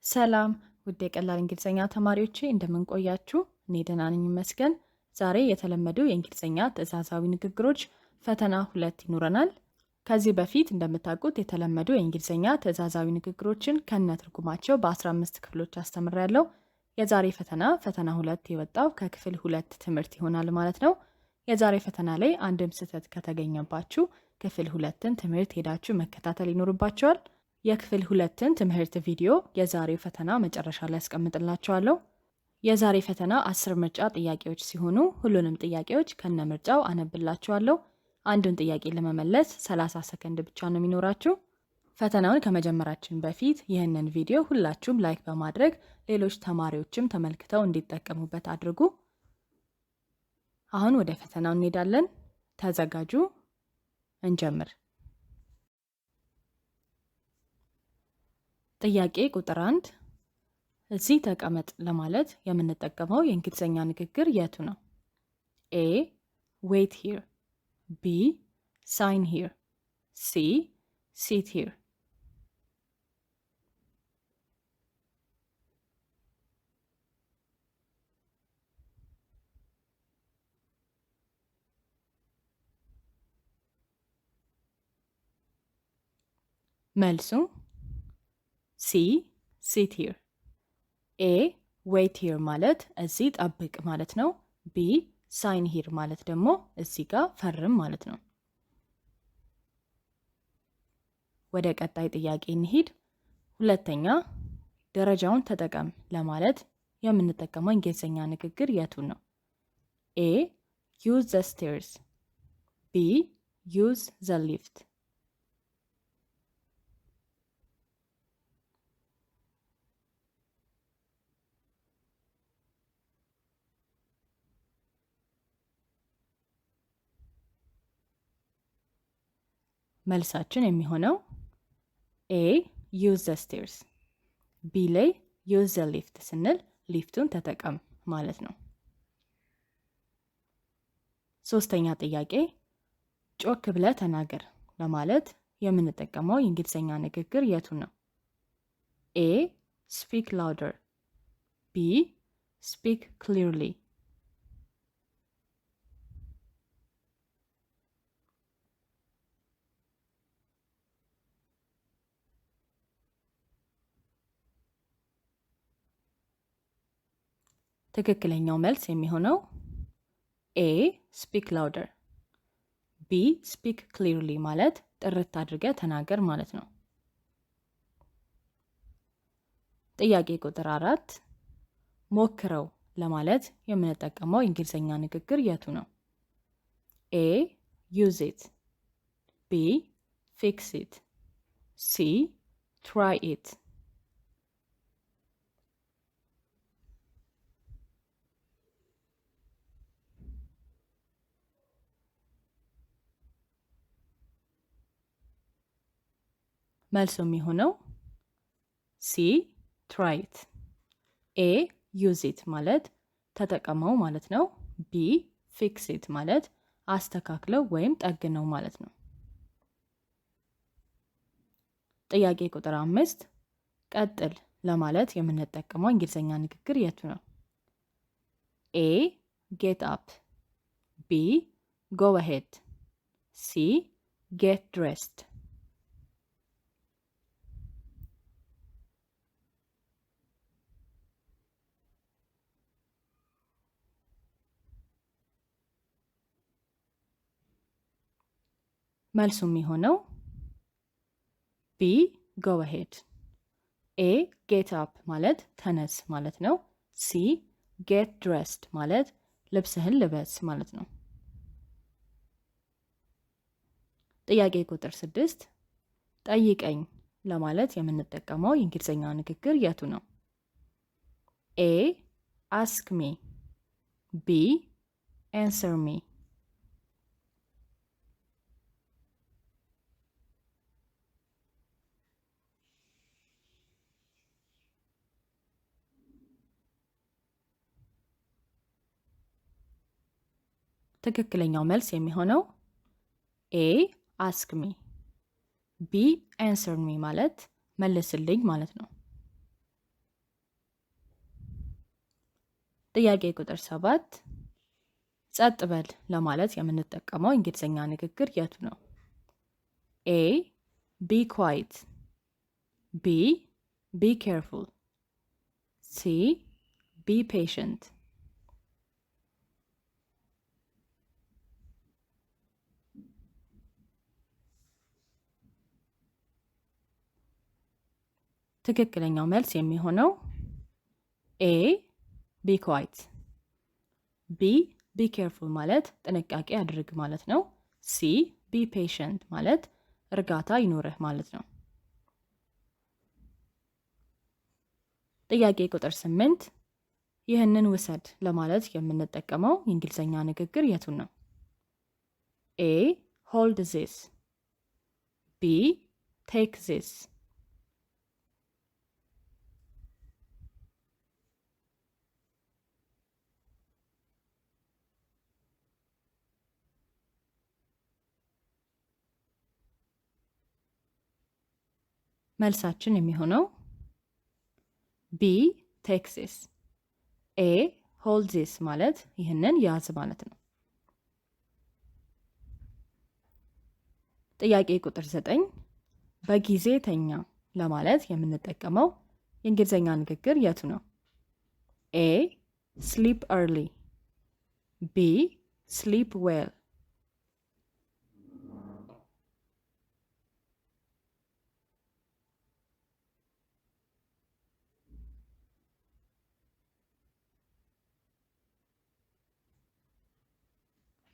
ሰላም ውድ የቀላል እንግሊዝኛ ተማሪዎቼ እንደምን ቆያችሁ? እኔ ደህና ነኝ ይመስገን። ዛሬ የተለመዱ የእንግሊዝኛ ትዕዛዛዊ ንግግሮች ፈተና 2 ይኖረናል። ከዚህ በፊት እንደምታውቁት የተለመዱ የእንግሊዝኛ ትዕዛዛዊ ንግግሮችን ከነ ትርጉማቸው በ15 ክፍሎች አስተምሬያለሁ። የዛሬ ፈተና 2 የወጣው ከክፍል 2 ትምህርት ይሆናል ማለት ነው። የዛሬ ፈተና ላይ አንድም ስህተት ከተገኘባችሁ ክፍል 2ን ትምህርት ሄዳችሁ መከታተል ይኖርባችኋል። የክፍል 2ን ትምህርት ቪዲዮ የዛሬው ፈተና መጨረሻ ላይ አስቀምጥላችኋለሁ። የዛሬ ፈተና 10 ምርጫ ጥያቄዎች ሲሆኑ ሁሉንም ጥያቄዎች ከነ ምርጫው አነብላችኋለሁ። አንዱን ጥያቄ ለመመለስ 30 ሰከንድ ብቻ ነው የሚኖራችሁ። ፈተናውን ከመጀመራችን በፊት ይህንን ቪዲዮ ሁላችሁም ላይክ በማድረግ ሌሎች ተማሪዎችም ተመልክተው እንዲጠቀሙበት አድርጉ። አሁን ወደ ፈተናው እንሄዳለን። ተዘጋጁ፣ እንጀምር። ጥያቄ ቁጥር 1 እዚህ ተቀመጥ ለማለት የምንጠቀመው የእንግሊዝኛ ንግግር የቱ ነው? ኤ wait here፣ ቢ sign here፣ ሲ sit here። መልሱ ሲ sit here። ኤ wait here ማለት እዚህ ጠብቅ ማለት ነው። ቢ sign here ማለት ደግሞ እዚህ ጋር ፈርም ማለት ነው። ወደ ቀጣይ ጥያቄ እንሂድ። ሁለተኛ ደረጃውን ተጠቀም ለማለት የምንጠቀመው እንግሊዝኛ ንግግር የቱን ነው? ኤ use the stairs፣ ቢ use the lift። መልሳችን የሚሆነው ኤ use the stairs፣ ቢ ላይ use the lift ስንል ሊፍቱን ተጠቀም ማለት ነው። ሶስተኛ ጥያቄ ጮክ ብለህ ተናገር ለማለት የምንጠቀመው የእንግሊዝኛ ንግግር የቱን ነው? ኤ speak louder፣ ቢ speak clearly። ትክክለኛው መልስ የሚሆነው ኤ speak louder፣ ቢ speak clearly ማለት ጥርት አድርገህ ተናገር ማለት ነው። ጥያቄ ቁጥር 4 ሞክረው ለማለት የምንጠቀመው የእንግሊዝኛ ንግግር የቱ ነው? ኤ use it፣ ቢ fix it፣ ሲ try it። መልሱ የሚሆነው ሲ try it። ኤ use it ማለት ተጠቀመው ማለት ነው። ቢ fix it ማለት አስተካክለው ወይም ጠግነው ማለት ነው። ጥያቄ ቁጥር 5 ቀጥል ለማለት የምንጠቀመው እንግሊዝኛ ንግግር የቱ ነው? ኤ get up፣ ቢ go ahead፣ ሲ get dressed። መልሱ የሚሆነው ቢ go ahead። ኤ get up ማለት ተነስ ማለት ነው። ሲ get dressed ማለት ልብስህን ልበስ ማለት ነው። ጥያቄ ቁጥር 6 ጠይቀኝ ለማለት የምንጠቀመው የእንግሊዝኛ ንግግር የቱ ነው? ኤ ask me፣ ቢ answer me። ትክክለኛው መልስ የሚሆነው ኤ ask me፣ ቢ answer me ማለት መልስልኝ ማለት ነው። ጥያቄ ቁጥር 7 ጸጥ በል ለማለት የምንጠቀመው የእንግሊዝኛ ንግግር የቱ ነው? ኤ be quiet፣ B be careful፣ C be patient። ትክክለኛው መልስ የሚሆነው ኤ be quiet፣ B be careful ማለት ጥንቃቄ አድርግ ማለት ነው። C be patient ማለት እርጋታ ይኖርህ ማለት ነው። ጥያቄ ቁጥር 8 ይህንን ውሰድ ለማለት የምንጠቀመው የእንግሊዝኛ ንግግር የቱን ነው? ኤ hold this፣ B take this፣ መልሳችን የሚሆነው ቢ take this። ኤ hold this ማለት ይህንን ያዝ ማለት ነው። ጥያቄ ቁጥር 9 በጊዜ ተኛ ለማለት የምንጠቀመው የእንግሊዝኛ ንግግር የቱ ነው? ኤ sleep early፣ B sleep well፣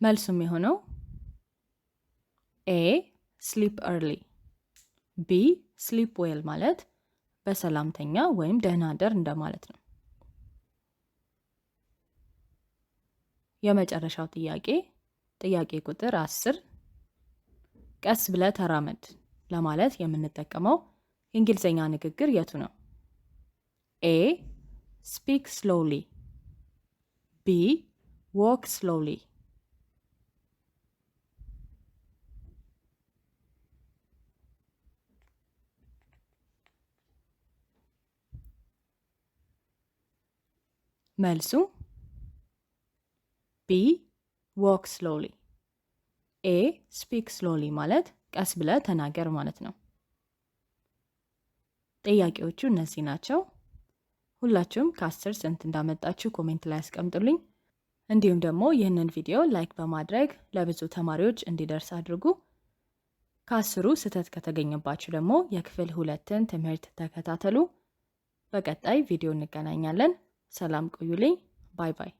መልሱም የሆነው ኤ sleep early፣ B sleep well ማለት በሰላምተኛ ወይም ደህና ደር እንደማለት ነው። የመጨረሻው ጥያቄ ቁጥር 10 ቀስ ብለህ ተራመድ ለማለት የምንጠቀመው የእንግሊዝኛ ንግግር የቱ ነው? ኤ speak slowly፣ B walk slowly፣ መልሱ ቢ walk slowly፣ ኤ speak slowly ማለት ቀስ ብለህ ተናገር ማለት ነው። ጥያቄዎቹ እነዚህ ናቸው። ሁላችሁም ከ10 ስንት እንዳመጣችሁ ኮሜንት ላይ አስቀምጡልኝ። እንዲሁም ደግሞ ይህንን ቪዲዮ ላይክ በማድረግ ለብዙ ተማሪዎች እንዲደርስ አድርጉ። ከ10ሩ ስህተት ከተገኘባችሁ ደግሞ የክፍል 2ን ትምህርት ተከታተሉ። በቀጣይ ቪዲዮ እንገናኛለን። ሰላም ቆዩልኝ። ባይ ባይ።